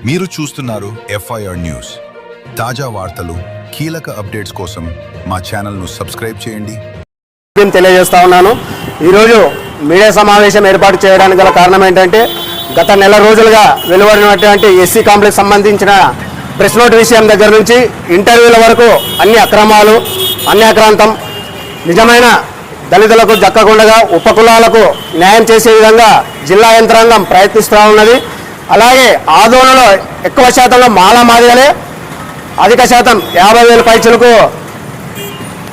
మీరు చూస్తున్నారు FIR news. తాజా వార్తలు, కీలక అప్డేట్స్ కోసం మా ఛానల్ను సబ్స్క్రైబ్ చేయండి. తెలియజేస్తా ఉన్నాను. ఈరోజు మీడియా సమావేశం ఏర్పాటు చేయడానికి గల కారణం ఏంటంటే, గత నెల రోజులుగా వెలువడినటువంటి ఎస్సీ కాంప్లెక్స్ సంబంధించిన ప్రెస్ నోట్ విషయం దగ్గర నుంచి ఇంటర్వ్యూల వరకు అన్ని అక్రమాలు, అన్యాక్రాంతం, నిజమైన దళితులకు దక్కకుండా ఉపకులాలకు న్యాయం చేసే విధంగా జిల్లా యంత్రాంగం ప్రయత్నిస్తూ ఉన్నది. అలాగే ఆందోళనలో ఎక్కువ శాతంలో మాదిగలే, అధిక శాతం 50,000 పైచలకు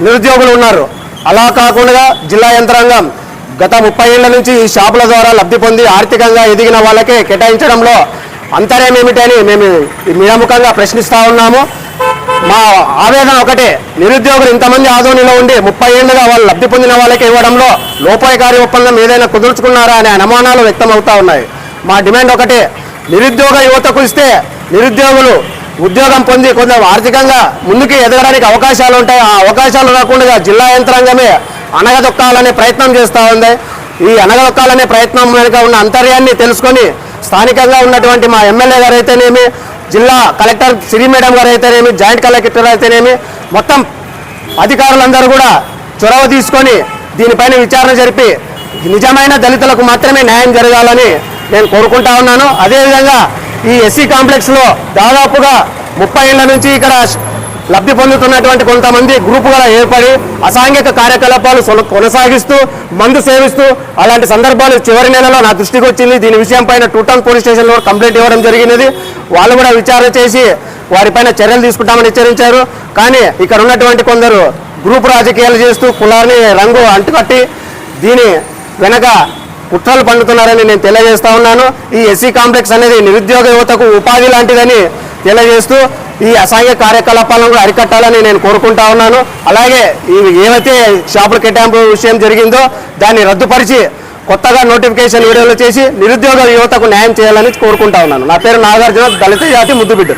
నిరుద్యోగులు ఉన్నారు. అలా కాకుండా జిల్లా యంత్రాంగం గత 30 ఏళ్ల నుంచి ఈ షాపుల ద్వారా లబ్ధి పొంది ఆర్థికంగా ఎదిగిన వాళ్ళకే కేటాయించడంలో అంతర్యం ఏమిటని మేము మీముఖంగా ప్రశ్నిస్తూ ఉన్నాము. మా ఆవేదన ఒకటే, నిరుద్యోగులు ఇంతమంది ఆందోళనలో ఉండి 30 ఏళ్లుగా వాళ్ళు లబ్ధి పొందిన వాళ్ళకి ఇవ్వడంలో లోపాయకారి ఒప్పందం ఏదైనా కుదుర్చుకున్నారా అనే అనుమానాలు వ్యక్తమవుతూ ఉన్నాయి. మా డిమాండ్ ఒకటే, నిరుద్యోగ యువతకు ఇస్తే నిరుద్యోగులు ఉద్యోగం పొంది కొంచెం ఆర్థికంగా ముందుకు ఎదగడానికి అవకాశాలు ఉంటాయి. ఆ అవకాశాలు రాకుండా జిల్లా యంత్రాంగమే అణగదొక్కాలనే ప్రయత్నం చేస్తూ ఉంది. ఈ అణగదొక్కాలనే ప్రయత్నం వెనుక ఉన్న అంతర్యాన్ని తెలుసుకొని స్థానికంగా ఉన్నటువంటి మా ఎమ్మెల్యే గారు అయితేనేమి, జిల్లా కలెక్టర్ సిరి మేడం గారు అయితేనేమి, జాయింట్ కలెక్టర్ అయితేనేమి, మొత్తం అధికారులందరూ కూడా చొరవ తీసుకొని దీనిపైన విచారణ జరిపి నిజమైన దళితులకు మాత్రమే న్యాయం జరగాలని నేను కోరుకుంటా ఉన్నాను. అదేవిధంగా ఈ ఎస్సీ కాంప్లెక్స్లో దాదాపుగా 30 ఏళ్ల నుంచి ఇక్కడ లబ్ధి పొందుతున్నటువంటి కొంతమంది గ్రూపుగా ఏర్పడి అసాంఘిక కార్యకలాపాలు కొనసాగిస్తూ మందు సేవిస్తూ అలాంటి సందర్భాలు చివరి నెలలో నా దృష్టికి వచ్చింది. దీని విషయం పైన 2 టౌన్ పోలీస్ స్టేషన్లో కంప్లైంట్ ఇవ్వడం జరిగినది. వాళ్ళు కూడా విచారణ చేసి వారిపైన చర్యలు తీసుకుంటామని హెచ్చరించారు. కానీ ఇక్కడ ఉన్నటువంటి కొందరు గ్రూప్ రాజకీయాలు చేస్తూ కులాన్ని రంగు అంటుకట్టి దీని వెనక కుట్రలు పండుతున్నారని నేను తెలియజేస్తా ఉన్నాను. ఈ ఎస్సీ కాంప్లెక్స్ అనేది నిరుద్యోగ యువతకు ఉపాధి లాంటిదని తెలియజేస్తూ ఈ అసాంఘిక కార్యకలాపాలను కూడా అరికట్టాలని నేను కోరుకుంటా ఉన్నాను. అలాగే ఈ ఏవైతే షాపుల కేటాయింపు విషయం జరిగిందో దాన్ని రద్దుపరిచి కొత్తగా నోటిఫికేషన్ విడుదల చేసి నిరుద్యోగ యువతకు న్యాయం చేయాలని కోరుకుంటా ఉన్నాను. నా పేరు నాగార్జున, దళిత జాతి ముద్దుబిడ్డ.